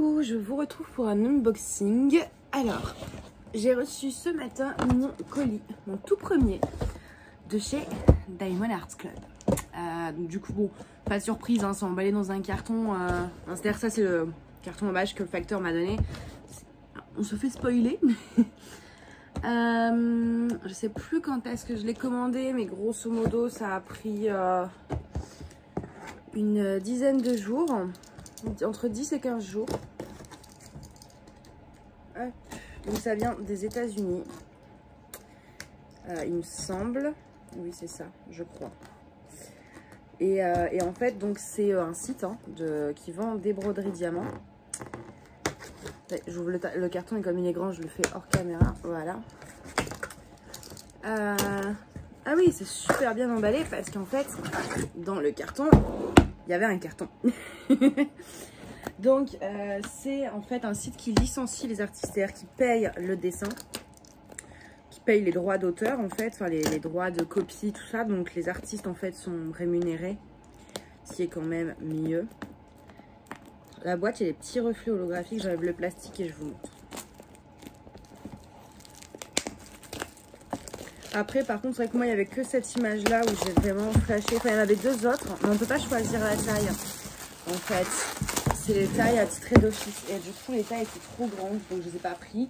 Coucou, je vous retrouve pour un unboxing. Alors, j'ai reçu ce matin mon colis, mon tout premier, de chez Diamond Art Club. Donc du coup, bon, pas de surprise, hein, c'est emballé dans un carton. C'est-à-dire ça, c'est le carton emballage que le facteur m'a donné. On se fait spoiler. Je sais plus quand est-ce que je l'ai commandé, mais grosso modo, ça a pris une dizaine de jours. Entre 10 et 15 jours. Hop. Donc ça vient des États-Unis. Il me semble. Oui, c'est ça, je crois. Et en fait, donc c'est un site qui vend des broderies diamants. J'ouvre le carton et comme il est grand, je le fais hors caméra. Voilà. Ah oui, c'est super bien emballé parce qu'en fait, dans le carton, il y avait un carton. Donc c'est en fait un site qui licencie les artistes, c'est-à-dire qui paye le dessin, qui paye les droits d'auteur en fait, enfin les droits de copie, tout ça. Donc les artistes en fait sont rémunérés, ce qui est quand même mieux. La boîte, il y a des petits reflets holographiques, j'enlève le plastique et je vous montre. Après par contre c'est vrai que moi il n'y avait que cette image là où j'ai vraiment flashé, enfin il y en avait deux autres, mais on ne peut pas choisir la taille en fait. C'est les tailles attitrées d'office. Et du coup, les tailles étaient trop grandes, donc je ne les ai pas pris.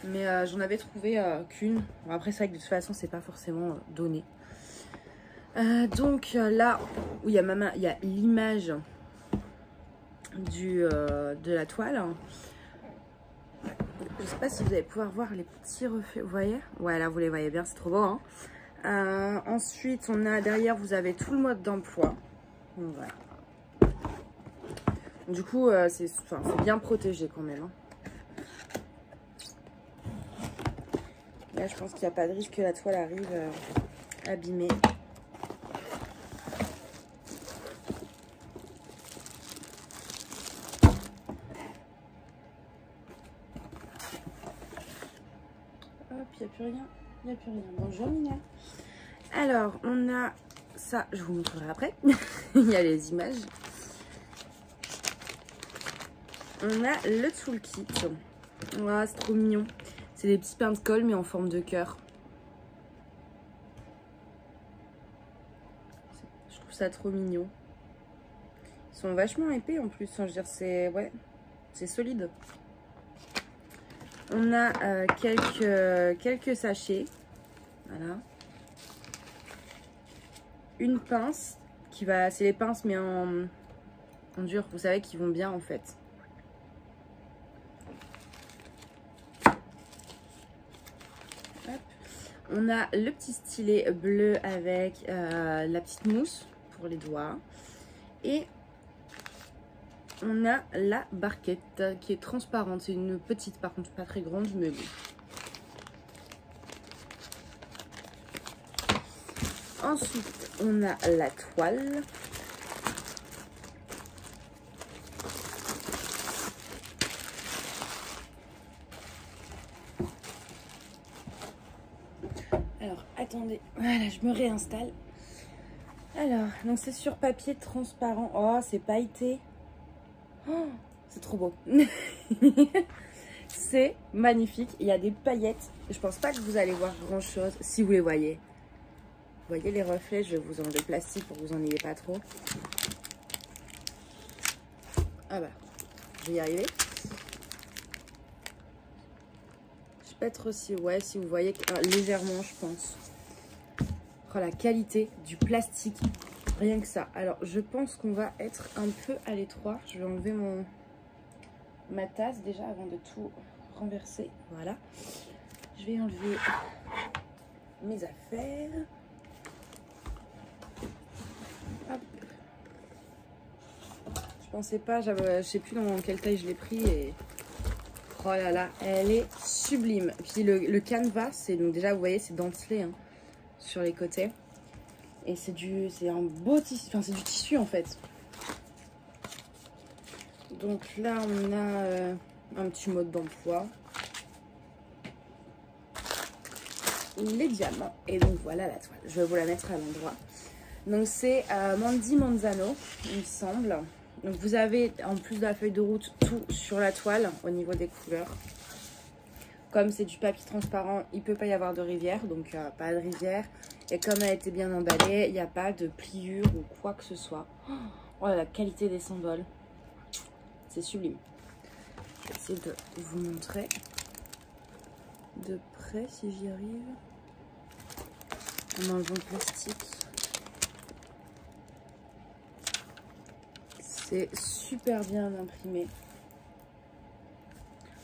Mais j'en avais trouvé qu'une. Bon, après, c'est vrai que de toute façon, c'est pas forcément donné. Donc là, où il y a l'image de la toile. Je sais pas si vous allez pouvoir voir les petits reflets. Vous voyez? Ouais, là, vous les voyez bien, c'est trop beau. Hein. Ensuite, on a derrière, vous avez tout le mode d'emploi. Donc voilà. Du coup, c'est bien protégé quand même. Hein. Là, je pense qu'il n'y a pas de risque que la toile arrive abîmée. Hop, il n'y a plus rien. Il n'y a plus rien. Bonjour Mina. Alors, on a ça, je vous montrerai après. Il y a les images. On a le toolkit. Voilà, c'est trop mignon. C'est des petits pains de colle mais en forme de cœur. Je trouve ça trop mignon. Ils sont vachement épais en plus. Je veux dire, c'est c'est solide. On a quelques sachets. Voilà. Une pince qui va. C'est les pinces mais en dur. Vous savez qu'ils vont bien en fait. On a le petit stylet bleu avec la petite mousse pour les doigts. Et on a la barquette qui est transparente. C'est une petite, par contre pas très grande, mais bon. Ensuite, on a la toile. Alors, attendez, voilà, je me réinstalle. Alors, donc c'est sur papier transparent. Oh, c'est pailleté. Oh, c'est trop beau. C'est magnifique. Il y a des paillettes. Je pense pas que vous allez voir grand chose si vous les voyez. Vous voyez les reflets, je vais vous enlever le plastique pour que vous en ayez pas trop. Ah bah, je vais y arriver. Être aussi, ouais, si vous voyez légèrement, je pense. Oh, la qualité du plastique, rien que ça. Alors, je pense qu'on va être un peu à l'étroit. Je vais enlever ma tasse déjà avant de tout renverser. Voilà. Je vais enlever mes affaires. Hop. Je pensais pas, je sais plus dans quelle taille je l'ai pris et... Oh là là, elle est sublime. Puis le canevas, c'est donc déjà vous voyez c'est dentelé hein, sur les côtés. Et c'est un beau tissu, enfin c'est du tissu en fait. Donc là on a un petit mode d'emploi. Les diamants. Et donc voilà la toile. Je vais vous la mettre à l'endroit. Donc c'est Mandy Manzano, il me semble. Donc vous avez, en plus de la feuille de route, tout sur la toile au niveau des couleurs. Comme c'est du papier transparent, il ne peut pas y avoir de rivière, donc pas de rivière. Et comme elle a été bien emballée, il n'y a pas de pliure ou quoi que ce soit. Oh, la qualité des symboles, c'est sublime. Je vais essayer de vous montrer de près si j'y arrive. En enlevant le plastique. C'est super bien imprimé.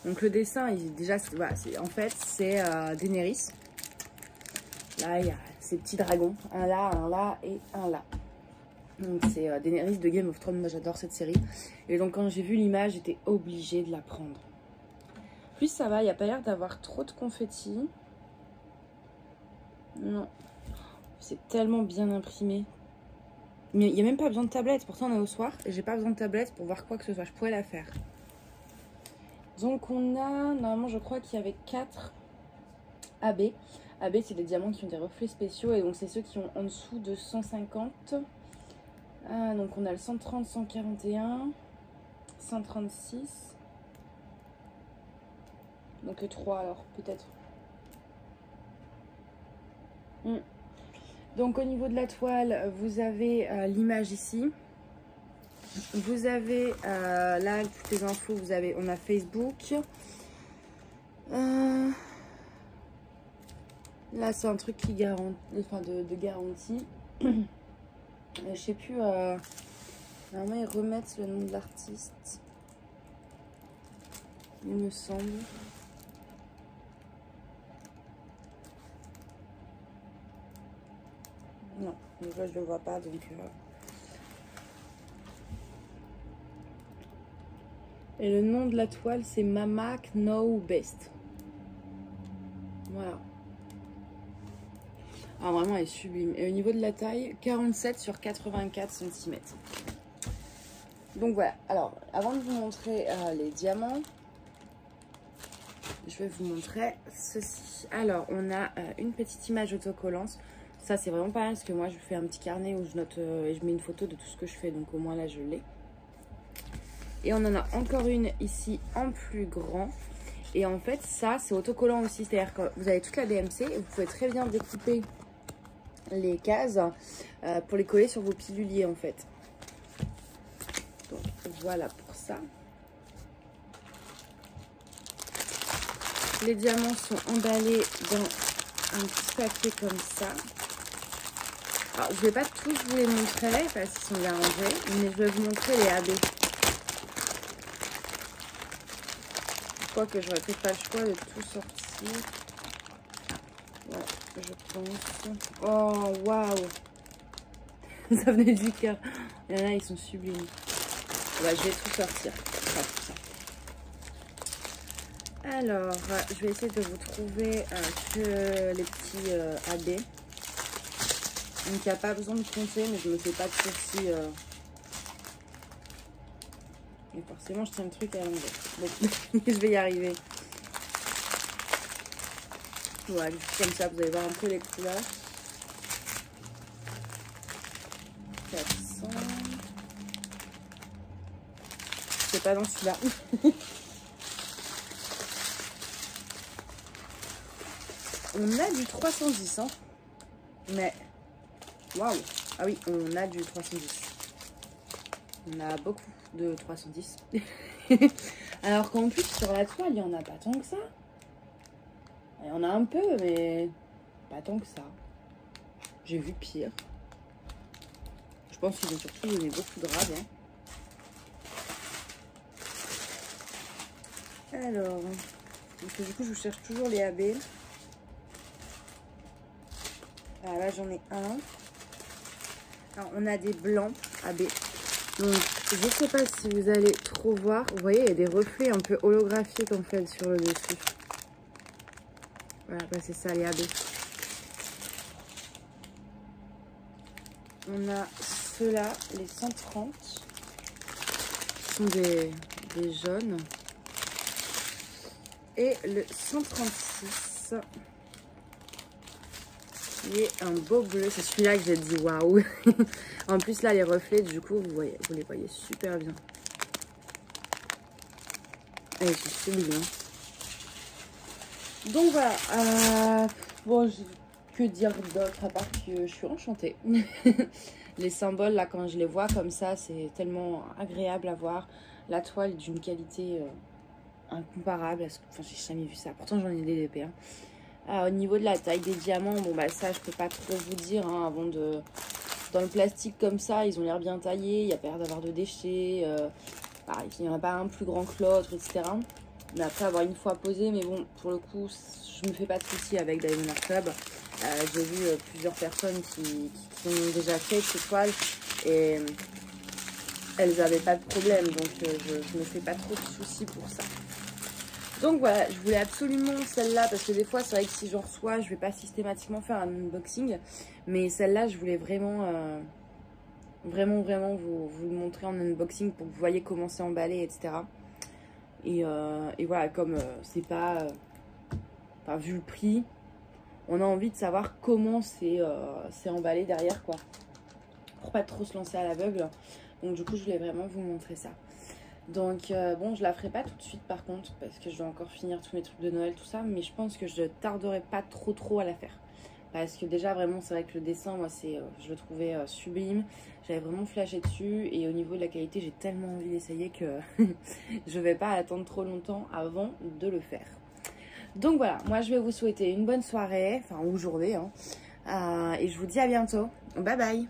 Donc le dessin, déjà, voilà, en fait, c'est Daenerys. Là, il y a ces petits dragons. Un là et un là. Donc c'est Daenerys de Game of Thrones. Moi, j'adore cette série. Et donc quand j'ai vu l'image, j'étais obligée de la prendre. Puis ça va, il n'y a pas l'air d'avoir trop de confettis. Non. C'est tellement bien imprimé. Mais il n'y a même pas besoin de tablette. Pourtant, on est au soir et j'ai pas besoin de tablette pour voir quoi que ce soit. Je pourrais la faire. Donc on a, normalement je crois qu'il y avait 4 AB. AB c'est des diamants qui ont des reflets spéciaux et donc c'est ceux qui ont en dessous de 150. Donc on a le 130, 141, 136. Donc 3 alors peut-être. Donc au niveau de la toile, vous avez l'image ici. Vous avez là toutes les infos, on a Facebook. Là c'est un truc qui garantit, enfin de garantie. Je sais plus, normalement ils remettent le nom de l'artiste. Il me semble. Non, donc là je le vois pas donc. Et le nom de la toile, c'est Mama Know Best. Voilà. Ah, vraiment, elle est sublime. Et au niveau de la taille, 47 sur 84 cm. Donc voilà. Alors, avant de vous montrer les diamants, je vais vous montrer ceci. Alors, on a une petite image autocollante. Ça, c'est vraiment pas mal parce que moi, je fais un petit carnet où je note et je mets une photo de tout ce que je fais. Donc, au moins, là, je l'ai. Et on en a encore une ici en plus grand. Et en fait, ça, c'est autocollant aussi. C'est-à-dire que vous avez toute la DMC et vous pouvez très bien découper les cases pour les coller sur vos piluliers, en fait. Donc, voilà pour ça. Les diamants sont emballés dans un petit papier comme ça. Alors, je ne vais pas tous vous les montrer parce qu'ils sont bien rangés, mais je vais vous montrer les AB. Que j'aurais peut-être pas le choix de tout sortir. Ouais, je pense. Oh, waouh! Ça venait du cœur. Il y en a, ils sont sublimes. Ouais, je vais tout sortir. Enfin, tout ça. Alors, je vais essayer de vous trouver que les petits AB. Donc, il n'y a pas besoin de compter, mais je ne me fais pas de soucis. Et forcément, je tiens le truc à l'envers. Bon, je vais y arriver. Voilà, juste comme ça, vous allez voir un peu les couleurs. 400. C'est pas dans celui-là. On a du 310, hein. Mais, waouh. Ah oui, on a du 310. On a beaucoup de 310. Alors qu'en plus, sur la toile, il n'y en a pas tant que ça. Il y en a un peu, mais pas tant que ça. J'ai vu pire. Je pense qu'ils ont surtout donné beaucoup de rab. Hein. Alors, donc, du coup, je cherche toujours les AB. Ah, là, j'en ai un. Alors, on a des blancs AB. Donc, je ne sais pas si vous allez trop voir. Vous voyez, il y a des reflets un peu holographiques en fait sur le dessus. Voilà, bah, c'est ça les AB. On a ceux-là, les 130. Qui sont des jaunes. Et le 136. qui est un beau bleu. C'est celui-là que j'ai dit waouh. En plus là les reflets du coup vous les voyez super bien. Et c'est sublime. Donc voilà. Bon, que dire d'autre à part que je suis enchantée. Les symboles là quand je les vois comme ça c'est tellement agréable à voir. La toile est d'une qualité incomparable. Enfin j'ai jamais vu ça. Pourtant j'en ai des DP. Au niveau de la taille des diamants, bon bah ça je peux pas trop vous dire hein, avant de... Dans le plastique comme ça, ils ont l'air bien taillés, il n'y a pas l'air d'avoir de déchets, il n'y en a pas un plus grand que l'autre, etc. Mais après avoir une fois posé, mais bon, pour le coup, je me fais pas de soucis avec Diamond Art Club. J'ai vu plusieurs personnes qui ont déjà fait ces toiles et elles n'avaient pas de problème, donc je me fais pas trop de soucis pour ça. Donc voilà, je voulais absolument celle-là parce que des fois c'est vrai que si j'en reçois, je vais pas systématiquement faire un unboxing. Mais celle-là, je voulais vraiment vous le montrer en unboxing pour que vous voyez comment c'est emballé, etc. Et voilà, comme c'est pas... vu le prix, on a envie de savoir comment c'est emballé derrière, quoi. Pour pas trop se lancer à l'aveugle. Donc du coup, je voulais vraiment vous montrer ça. Donc bon, je la ferai pas tout de suite par contre parce que je dois encore finir tous mes trucs de Noël, tout ça, mais je pense que je tarderai pas trop à la faire parce que déjà vraiment c'est vrai que le dessin moi c'est je le trouvais sublime, j'avais vraiment flashé dessus et au niveau de la qualité j'ai tellement envie d'essayer que je vais pas attendre trop longtemps avant de le faire. Donc voilà, moi je vais vous souhaiter une bonne soirée, enfin ou journée hein, et je vous dis à bientôt, bye bye.